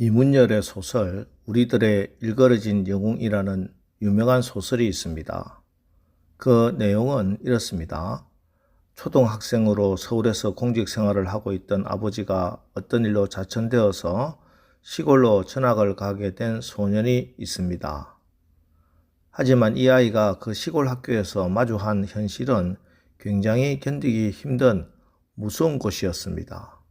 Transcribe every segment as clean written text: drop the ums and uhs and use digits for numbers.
이문열의 소설 우리들의 일그러진 영웅이라는 유명한 소설이 있습니다. 그 내용은 이렇습니다. 초등학생으로 서울에서 공직 생활을 하고 있던 아버지가 어떤 일로 자천되어서 시골로 전학을 가게 된 소년이 있습니다. 하지만 이 아이가 그 시골 학교에서 마주한 현실은 굉장히 견디기 힘든 무서운 곳이었습니다.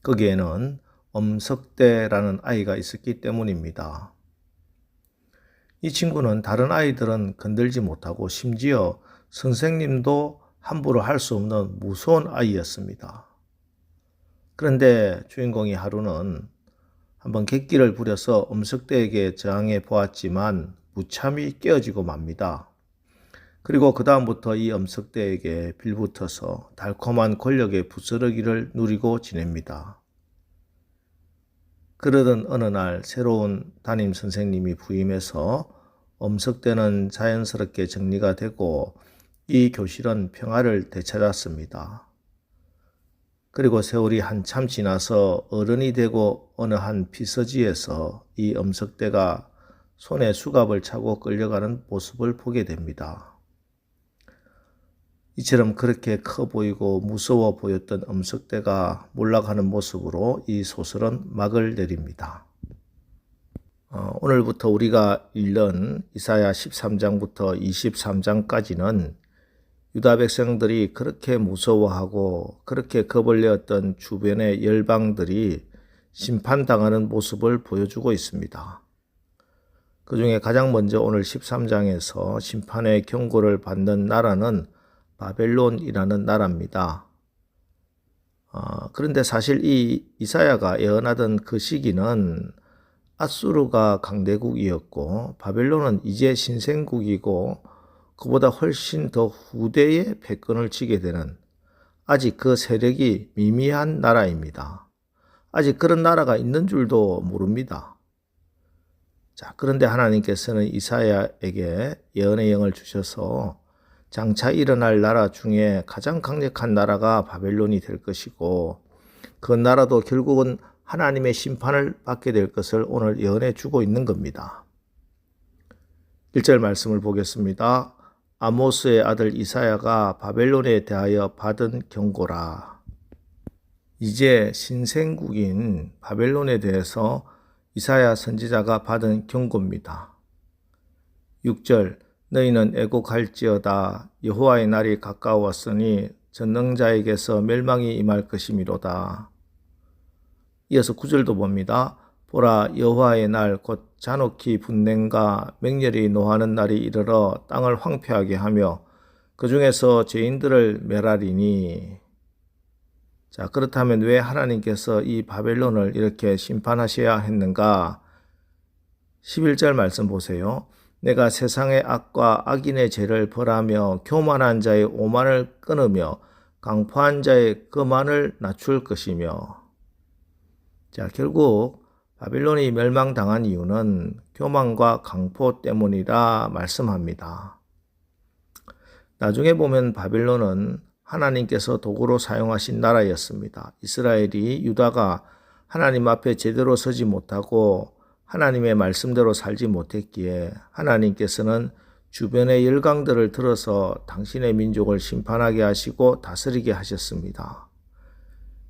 거기에는 엄석대라는 아이가 있었기 때문입니다. 이 친구는 다른 아이들은 건들지 못하고 심지어 선생님도 함부로 할 수 없는 무서운 아이였습니다. 그런데 주인공이 하루는 한번 객기를 부려서 엄석대에게 저항해 보았지만 무참히 깨어지고 맙니다. 그리고 그 다음부터 이 엄석대에게 빌붙어서 달콤한 권력의 부스러기를 누리고 지냅니다. 그러던 어느 날 새로운 담임 선생님이 부임해서 엄석대는 자연스럽게 정리가 되고 이 교실은 평화를 되찾았습니다. 그리고 세월이 한참 지나서 어른이 되고 어느 한 피서지에서 이 엄석대가 손에 수갑을 차고 끌려가는 모습을 보게 됩니다. 이처럼 그렇게 커 보이고 무서워 보였던 엄석대가 몰락하는 모습으로 이 소설은 막을 내립니다. 오늘부터 우리가 읽는 이사야 13장부터 23장까지는 유다 백성들이 그렇게 무서워하고 그렇게 겁을 내었던 주변의 열방들이 심판당하는 모습을 보여주고 있습니다. 그 중에 가장 먼저 오늘 13장에서 심판의 경고를 받는 나라는 바벨론이라는 나라입니다. 그런데 사실 이 이사야가 예언하던 그 시기는 아수르가 강대국이었고 바벨론은 이제 신생국이고 그보다 훨씬 더 후대에 패권을 쥐게 되는 아직 그 세력이 미미한 나라입니다. 아직 그런 나라가 있는 줄도 모릅니다. 자, 그런데 하나님께서는 이사야에게 예언의 영을 주셔서 장차 일어날 나라 중에 가장 강력한 나라가 바벨론이 될 것이고 그 나라도 결국은 하나님의 심판을 받게 될 것을 오늘 예언해 주고 있는 겁니다. 1절 말씀을 보겠습니다. 아모스의 아들 이사야가 바벨론에 대하여 받은 경고라. 이제 신생국인 바벨론에 대해서 이사야 선지자가 받은 경고입니다. 6절 너희는 애곡할지어다. 여호와의 날이 가까웠으니 전능자에게서 멸망이 임할 것이미로다. 이어서 9절도 봅니다. 보라 여호와의 날 곧 잔혹히 분냉과 맹렬히 노하는 날이 이르러 땅을 황폐하게 하며 그 중에서 죄인들을 멸하리니. 자, 그렇다면 왜 하나님께서 이 바벨론을 이렇게 심판하셔야 했는가? 11절 말씀 보세요. 내가 세상의 악과 악인의 죄를 벌하며 교만한 자의 오만을 끊으며 강포한 자의 거만을 낮출 것이며. 자, 결국 바벨론이 멸망당한 이유는 교만과 강포 때문이라 말씀합니다. 나중에 보면 바벨론은 하나님께서 도구로 사용하신 나라였습니다. 이스라엘이 유다가 하나님 앞에 제대로 서지 못하고 하나님의 말씀대로 살지 못했기에 하나님께서는 주변의 열강들을 들어서 당신의 민족을 심판하게 하시고 다스리게 하셨습니다.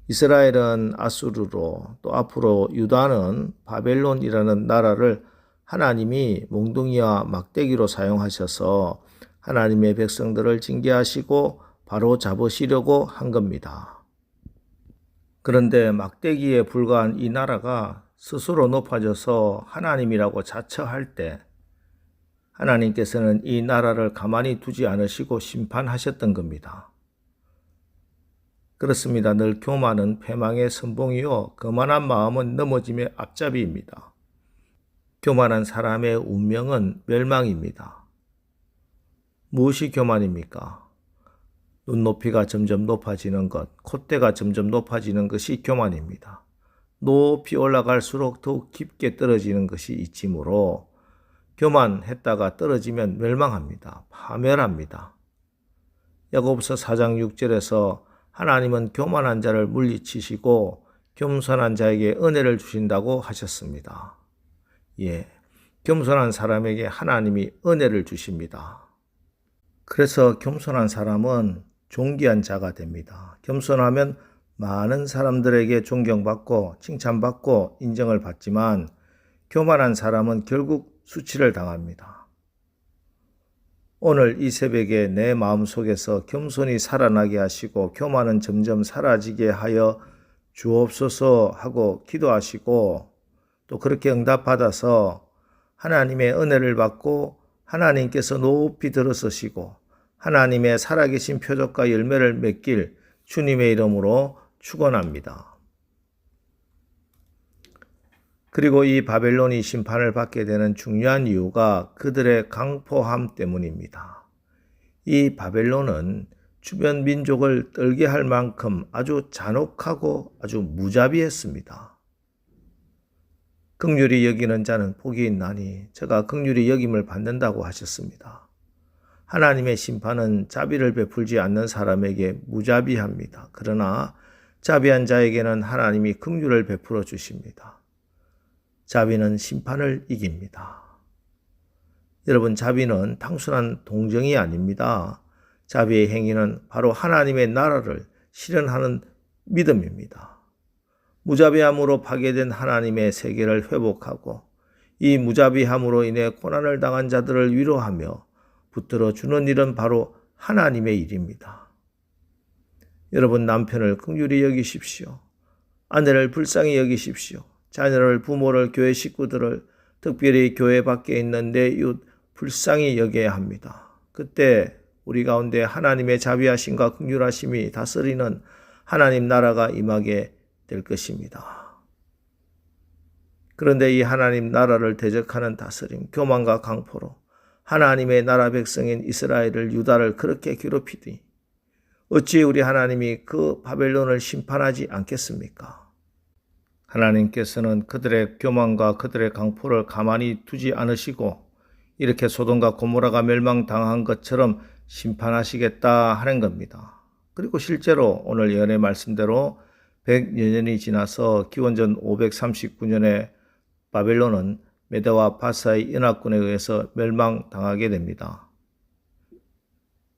이스라엘은 아수르로 또 앞으로 유다는 바벨론이라는 나라를 하나님이 몽둥이와 막대기로 사용하셔서 하나님의 백성들을 징계하시고 바로 잡으시려고 한 겁니다. 그런데 막대기에 불과한 이 나라가 스스로 높아져서 하나님이라고 자처할 때 하나님께서는 이 나라를 가만히 두지 않으시고 심판하셨던 겁니다. 그렇습니다. 늘 교만은 패망의 선봉이요 거만한 마음은 넘어짐의 앞잡이입니다. 교만한 사람의 운명은 멸망입니다. 무엇이 교만입니까? 눈높이가 점점 높아지는 것, 콧대가 점점 높아지는 것이 교만입니다. 높이 올라갈수록 더욱 깊게 떨어지는 것이 이치므로 교만했다가 떨어지면 멸망합니다. 파멸합니다. 야고보서 4장 6절에서 하나님은 교만한 자를 물리치시고 겸손한 자에게 은혜를 주신다고 하셨습니다. 예, 겸손한 사람에게 하나님이 은혜를 주십니다. 그래서 겸손한 사람은 존귀한 자가 됩니다. 겸손하면 많은 사람들에게 존경받고 칭찬받고 인정을 받지만 교만한 사람은 결국 수치를 당합니다. 오늘 이 새벽에 내 마음속에서 겸손히 살아나게 하시고 교만은 점점 사라지게 하여 주옵소서 하고 기도하시고 또 그렇게 응답받아서 하나님의 은혜를 받고 하나님께서 높이 들어서시고 하나님의 살아계신 표적과 열매를 맺길 주님의 이름으로 축원합니다. 그리고 이 바벨론이 심판을 받게 되는 중요한 이유가 그들의 강포함 때문입니다. 이 바벨론은 주변 민족을 떨게 할 만큼 아주 잔혹하고 아주 무자비했습니다. 긍휼히 여기는 자는 복이 있나니 저가 긍휼히 여김을 받는다고 하셨습니다. 하나님의 심판은 자비를 베풀지 않는 사람에게 무자비합니다. 그러나 자비한 자에게는 하나님이 긍휼을 베풀어 주십니다. 자비는 심판을 이깁니다. 여러분, 자비는 단순한 동정이 아닙니다. 자비의 행위는 바로 하나님의 나라를 실현하는 믿음입니다. 무자비함으로 파괴된 하나님의 세계를 회복하고 이 무자비함으로 인해 고난을 당한 자들을 위로하며 붙들어 주는 일은 바로 하나님의 일입니다. 여러분, 남편을 긍휼히 여기십시오. 아내를 불쌍히 여기십시오. 자녀를, 부모를, 교회 식구들을, 특별히 교회 밖에 있는 내 이웃 불쌍히 여겨야 합니다. 그때 우리 가운데 하나님의 자비하심과 긍휼하심이 다스리는 하나님 나라가 임하게 될 것입니다. 그런데 이 하나님 나라를 대적하는 다스림, 교만과 강포로 하나님의 나라 백성인 이스라엘을, 유다를 그렇게 괴롭히니 어찌 우리 하나님이 그 바벨론을 심판하지 않겠습니까? 하나님께서는 그들의 교만과 그들의 강포를 가만히 두지 않으시고 이렇게 소돔과 고모라가 멸망당한 것처럼 심판하시겠다 하는 겁니다. 그리고 실제로 오늘 예언의 말씀대로 100여 년이 지나서 기원전 539년에 바벨론은 메대와 바사의 연합군에 의해서 멸망당하게 됩니다.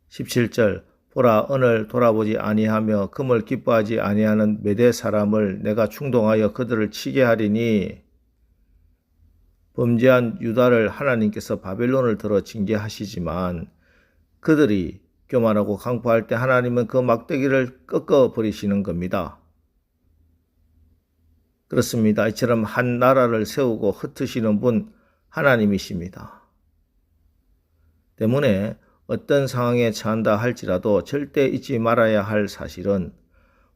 17절 보라, 오늘 돌아보지 아니하며 금을 기뻐하지 아니하는 메대 사람을 내가 충동하여 그들을 치게 하리니, 범죄한 유다를 하나님께서 바벨론을 들어 징계하시지만 그들이 교만하고 강포할 때 하나님은 그 막대기를 꺾어버리시는 겁니다. 그렇습니다. 이처럼 한 나라를 세우고 흩으시는 분 하나님이십니다. 때문에 어떤 상황에 처한다 할지라도 절대 잊지 말아야 할 사실은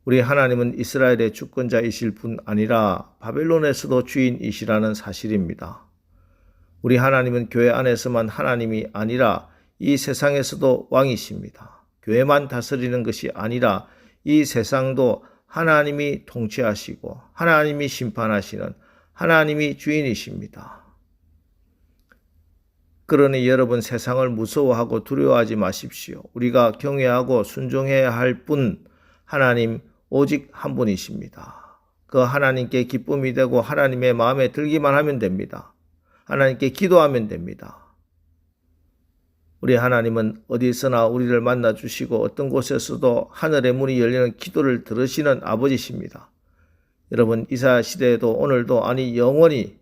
우리 하나님은 이스라엘의 주권자이실 뿐 아니라 바벨론에서도 주인이시라는 사실입니다. 우리 하나님은 교회 안에서만 하나님이 아니라 이 세상에서도 왕이십니다. 교회만 다스리는 것이 아니라 이 세상도 하나님이 통치하시고 하나님이 심판하시는 하나님이 주인이십니다. 그러니 여러분, 세상을 무서워하고 두려워하지 마십시오. 우리가 경외하고 순종해야 할 분 하나님 오직 한 분이십니다. 그 하나님께 기쁨이 되고 하나님의 마음에 들기만 하면 됩니다. 하나님께 기도하면 됩니다. 우리 하나님은 어디서나 우리를 만나주시고 어떤 곳에서도 하늘의 문이 열리는 기도를 들으시는 아버지십니다. 여러분, 이사 시대에도 오늘도 아니 영원히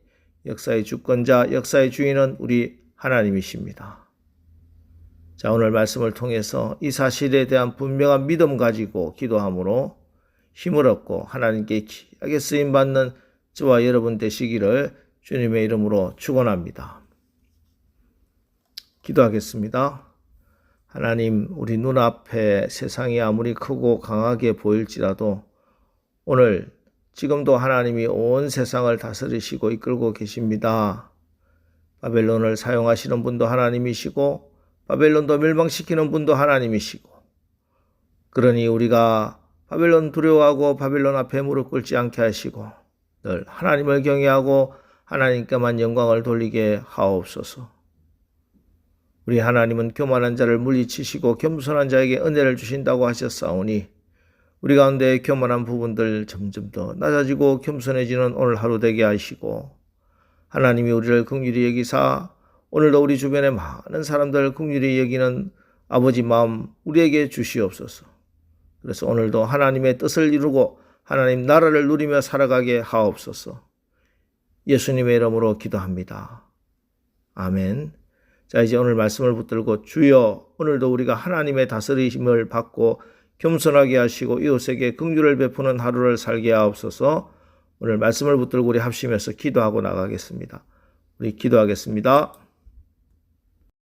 역사의 주권자, 역사의 주인은 우리 하나님이십니다. 자, 오늘 말씀을 통해서 이 사실에 대한 분명한 믿음 가지고 기도함으로 힘을 얻고 하나님께 귀하게 쓰임받는 저와 여러분 되시기를 주님의 이름으로 축원합니다. 기도하겠습니다. 하나님, 우리 눈앞에 세상이 아무리 크고 강하게 보일지라도 오늘 지금도 하나님이 온 세상을 다스리시고 이끌고 계십니다. 바벨론을 사용하시는 분도 하나님이시고 바벨론도 멸망시키는 분도 하나님이시고, 그러니 우리가 바벨론 두려워하고 바벨론 앞에 무릎 꿇지 않게 하시고 늘 하나님을 경외하고 하나님께만 영광을 돌리게 하옵소서. 우리 하나님은 교만한 자를 물리치시고 겸손한 자에게 은혜를 주신다고 하셨사오니 우리 가운데 교만한 부분들 점점 더 낮아지고 겸손해지는 오늘 하루 되게 하시고, 하나님이 우리를 긍휼히 여기사 오늘도 우리 주변의 많은 사람들 긍휼히 여기는 아버지 마음 우리에게 주시옵소서. 그래서 오늘도 하나님의 뜻을 이루고 하나님 나라를 누리며 살아가게 하옵소서. 예수님의 이름으로 기도합니다. 아멘. 자, 이제 오늘 말씀을 붙들고 주여, 오늘도 우리가 하나님의 다스리심을 받고 겸손하게 하시고 이웃에게 긍휼을 베푸는 하루를 살게 하옵소서. 오늘 말씀을 붙들고 우리 합심해서 기도하고 나가겠습니다. 우리 기도하겠습니다.